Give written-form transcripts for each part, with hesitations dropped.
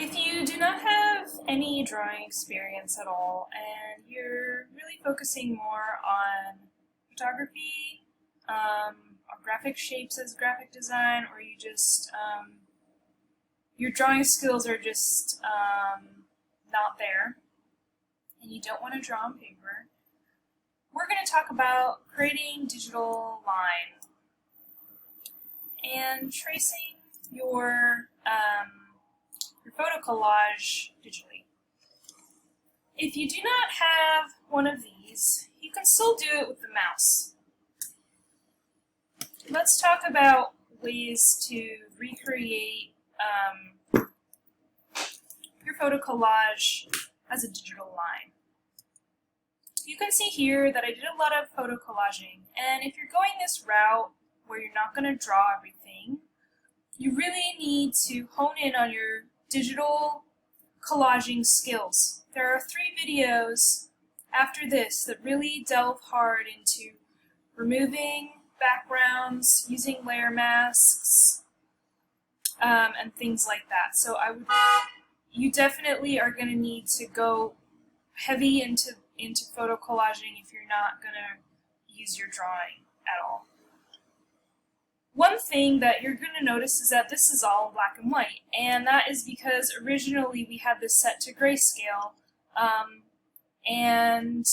If you do not have any drawing experience at all and you're really focusing more on photography or graphic shapes as graphic design, or you just your drawing skills are just not there and you don't want to draw on paper, we're going to talk about creating digital line and tracing your photo collage digitally. If you do not have one of these, you can still do it with the mouse. Let's talk about ways to recreate your photo collage as a digital line. You can see here that I did a lot of photo collaging, and if you're going this route where you're not going to draw everything, you really need to hone in on your digital collaging skills. There are 3 videos after this that really delve hard into removing backgrounds, using layer masks, and things like that. So you definitely are going to need to go heavy into photo collaging if you're not going to use your drawing at all. One thing that you're going to notice is that this is all black and white, and that is because originally we had this set to grayscale, and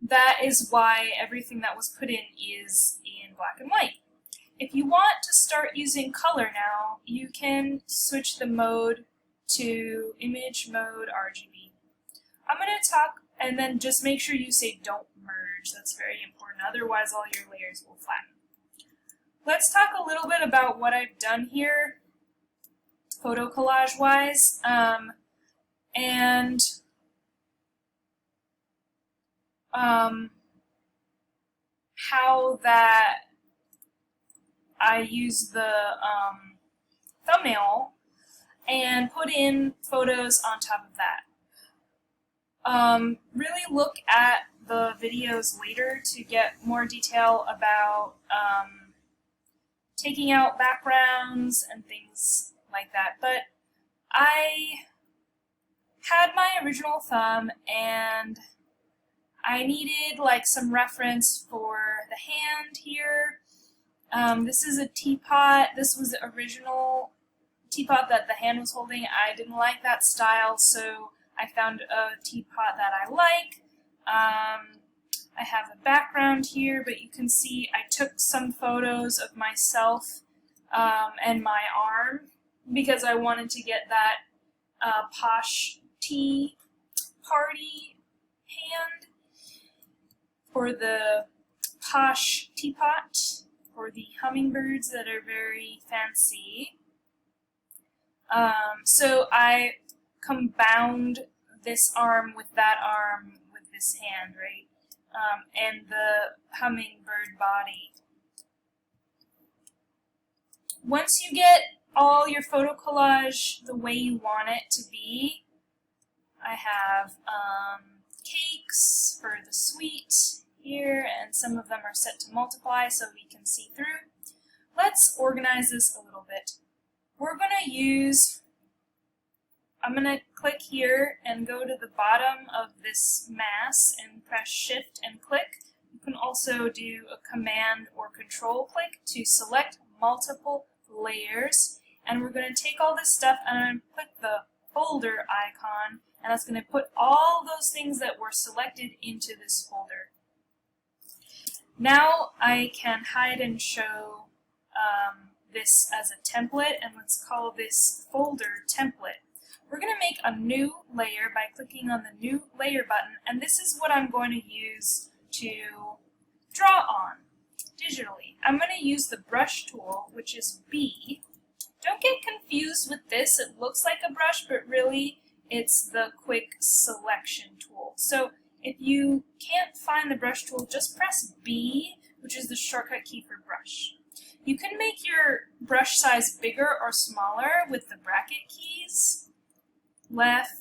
that is why everything that was put in is in black and white. If you want to start using color now, you can switch the mode to image mode RGB. I'm going to talk, and then just make sure you say don't merge. That's very important, otherwise all your layers will flatten. Let's talk a little bit about what I've done here, photo collage wise, and how that I use the thumbnail and put in photos on top of that. Really look at the videos later to get more detail about taking out backgrounds and things like that. But I had my original thumb and I needed like some reference for the hand here. This is a teapot. This was the original teapot that the hand was holding. I didn't like that style, so I found a teapot that I like. I have a background here, but you can see I took some photos of myself and my arm because I wanted to get that posh tea party hand for the posh teapot for the hummingbirds that are very fancy. So I compound this arm with that arm with this hand, right? And the hummingbird body. Once you get all your photo collage the way you want it to be, I have cakes for the sweet here, and some of them are set to multiply so we can see through. Let's organize this a little bit. We're going to use, I'm going to click here and go to the bottom of this mass and press Shift and click. You can also do a Command or Control click to select multiple layers. And we're going to take all this stuff and I'm going to click the folder icon, and that's going to put all those things that were selected into this folder. Now I can hide and show this as a template, and let's call this folder template. We're going to make a new layer by clicking on the new layer button, and this is what I'm going to use to draw on digitally. I'm going to use the brush tool, which is B. Don't get confused with this. It looks like a brush, but really it's the quick selection tool. So if you can't find the brush tool, just press B, which is the shortcut key for brush. You can make your brush size bigger or smaller with the bracket keys. Left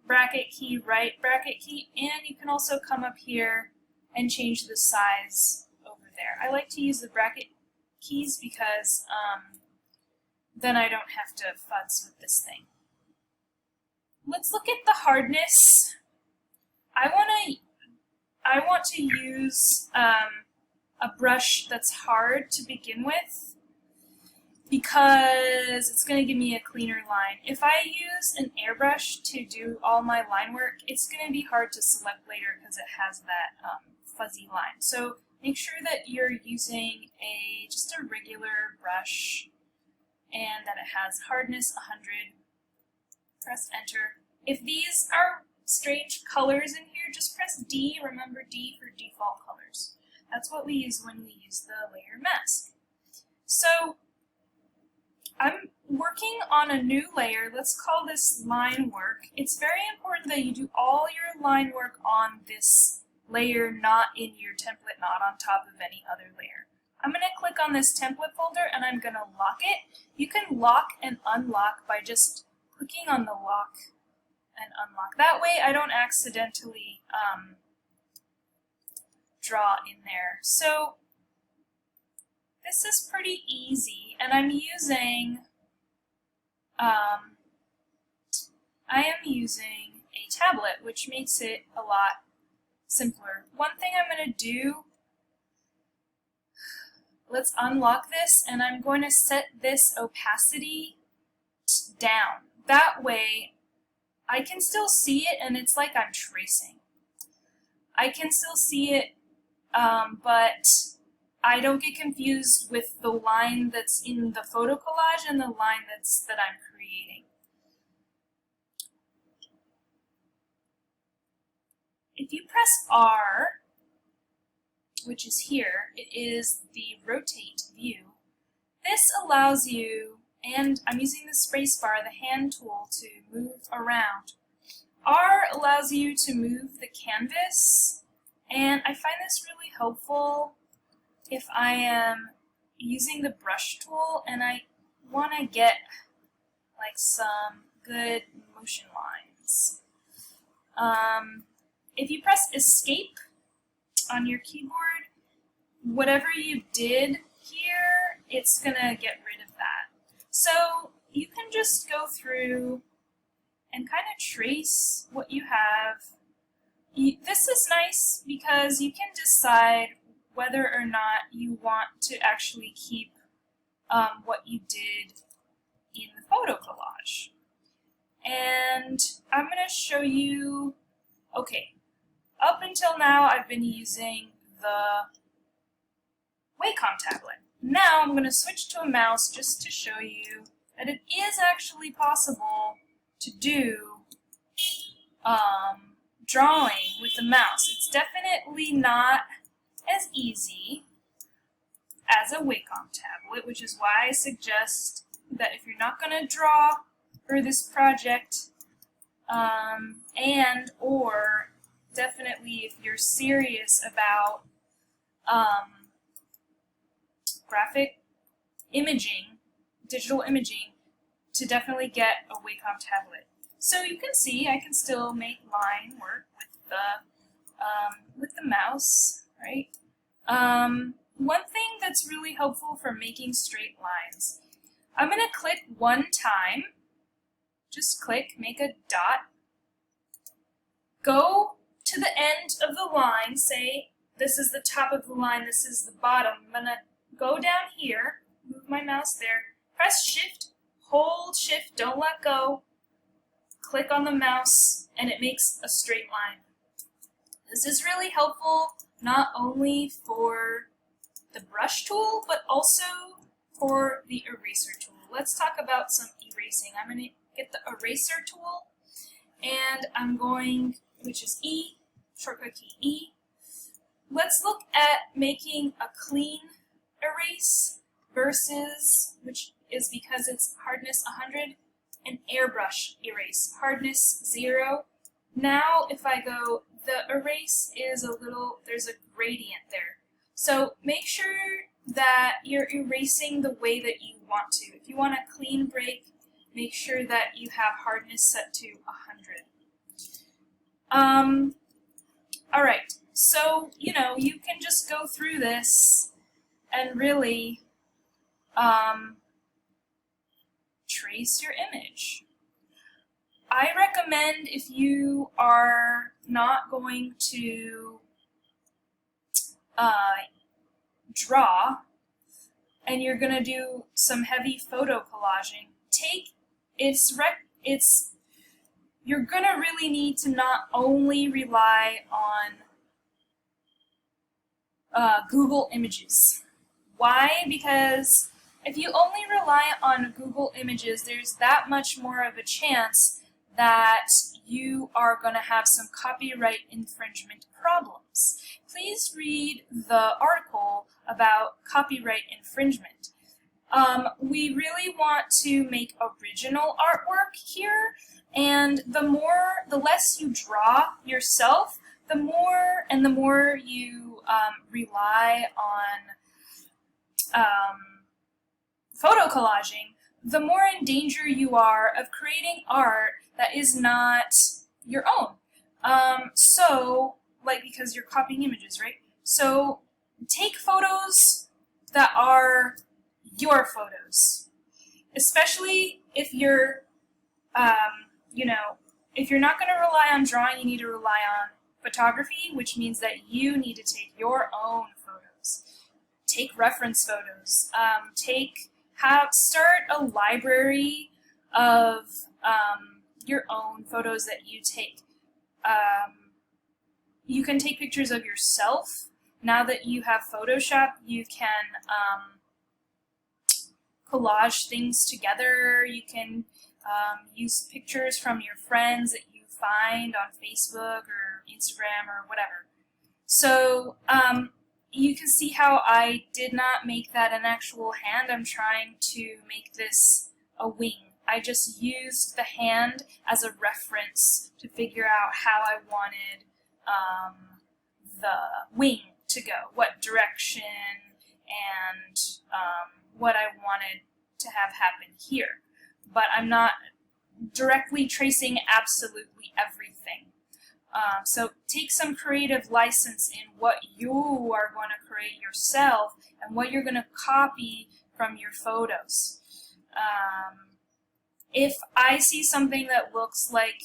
bracket key, right bracket key, and you can also come up here and change the size over there. I like to use the bracket keys because then I don't have to futz with this thing. Let's look at the hardness. I want to use a brush that's hard to begin with because it's going to give me a cleaner line. If I use an airbrush to do all my line work, it's going to be hard to select later because it has that fuzzy line. So make sure that you're using just a regular brush and that it has hardness 100. Press enter. If these are strange colors in here, just press D. Remember D for default colors. That's what we use when we use the layer mask. So I'm working on a new layer. Let's call this line work. It's very important that you do all your line work on this layer, not in your template, not on top of any other layer. I'm going to click on this template folder and I'm going to lock it. You can lock and unlock by just clicking on the lock and unlock. That way I don't accidentally draw in there. So this is pretty easy, and I'm using a tablet, which makes it a lot simpler. One thing I'm going to do, let's unlock this, and I'm going to set this opacity down. That way I can still see it, and it's like I'm tracing. I can still see it, but I don't get confused with the line that's in the photo collage and the line that I'm creating. If you press R, which is here, it is the rotate view. This allows you, and I'm using the space bar, the hand tool, to move around. R allows you to move the canvas, and I find this really helpful if I am using the brush tool and I want to get like some good motion lines. If you press escape on your keyboard, whatever you did here, it's gonna get rid of that. So you can just go through and kind of trace what you have. This is nice because you can decide whether or not you want to actually keep what you did in the photo collage. And I'm going to show you, okay, up until now I've been using the Wacom tablet. Now I'm going to switch to a mouse just to show you that it is actually possible to do drawing with the mouse. It's definitely not as easy as a Wacom tablet, which is why I suggest that if you're not going to draw for this project, and or definitely if you're serious about graphic imaging, digital imaging, to definitely get a Wacom tablet. So you can see I can still make line work with the mouse, right? One thing that's really helpful for making straight lines, I'm going to click one time, just click, make a dot, go to the end of the line, say this is the top of the line, this is the bottom. I'm going to go down here, move my mouse there, press shift, hold shift, don't let go, click on the mouse, and it makes a straight line. This is really helpful not only for the brush tool, but also for the eraser tool. Let's talk about some erasing. I'm going to get the eraser tool, and I'm going, which is E, shortcut key E. Let's look at making a clean erase versus, which is because it's hardness 100, an airbrush erase, hardness 0. Now if I go, the erase is a little, there's a gradient there. So make sure that you're erasing the way that you want to. If you want a clean break, make sure that you have hardness set to 100. Alright, so, you know, you can just go through this and really erase your image. I recommend, if you are not going to draw and you're going to do some heavy photo collaging, you're going to really need to not only rely on Google Images. Why? Because if you only rely on Google Images, there's that much more of a chance that you are going to have some copyright infringement problems. Please read the article about copyright infringement. We really want to make original artwork here, and the less you draw yourself, the more you rely on photo collaging, the more in danger you are of creating art that is not your own. Because you're copying images, right? So take photos that are your photos, especially if you're, if you're not going to rely on drawing, you need to rely on photography, which means that you need to take your own photos. Take reference photos. Start a library of your own photos that you take. You can take pictures of yourself. Now that you have Photoshop, you can collage things together. You can use pictures from your friends that you find on Facebook or Instagram or whatever. So you can see how I did not make that an actual hand. I'm trying to make this a wing. I just used the hand as a reference to figure out how I wanted the wing to go, what direction, and what I wanted to have happen here. But I'm not directly tracing absolutely everything. So take some creative license in what you are going to create yourself and what you're going to copy from your photos. If I see something that looks like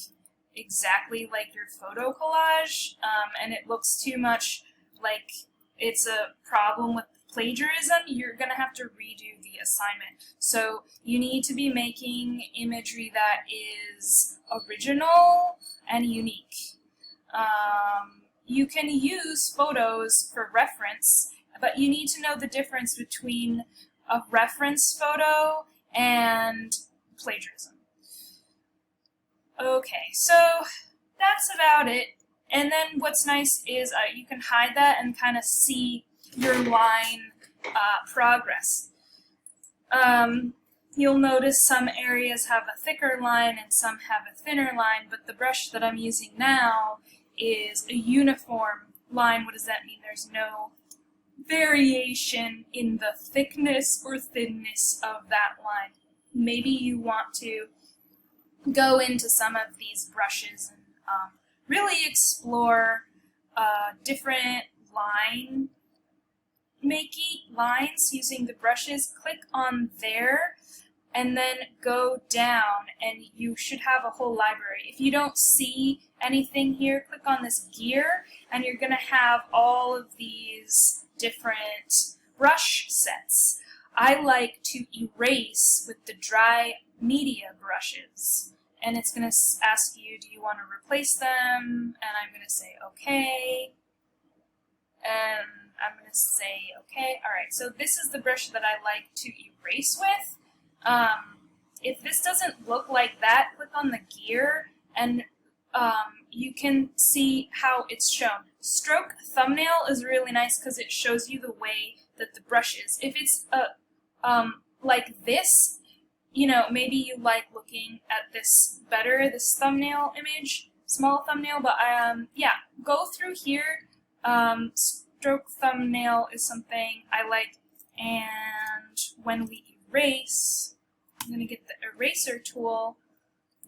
exactly like your photo collage, and it looks too much like it's a problem with plagiarism, you're going to have to redo the assignment. So you need to be making imagery that is original and unique. You can use photos for reference, but you need to know the difference between a reference photo and plagiarism. Okay, so that's about it. And then what's nice is you can hide that and kind of see your line progress. You'll notice some areas have a thicker line and some have a thinner line, but the brush that I'm using now is a uniform line. What does that mean? There's no variation in the thickness or thinness of that line. Maybe you want to go into some of these brushes and really explore different lines using the brushes. Click on there and then go down and you should have a whole library. If you don't see anything here, click on this gear and you're going to have all of these different brush sets. I like to erase with the dry media brushes. And it's going to ask you, do you want to replace them? And I'm going to say, okay. And I'm going to say, okay. All right, so this is the brush that I like to erase with. If this doesn't look like that, click on the gear and you can see how it's shown. Stroke thumbnail is really nice because it shows you the way that the brush is. If it's like this, maybe you like looking at this better, this thumbnail image, small thumbnail, but yeah, go through here. Stroke thumbnail is something I like, and when we erase, I'm going to get the eraser tool.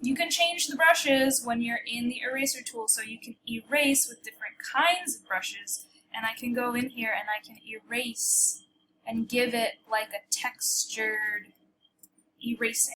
You can change the brushes when you're in the eraser tool, so you can erase with different kinds of brushes, and I can go in here and I can erase and give it like a textured erasing.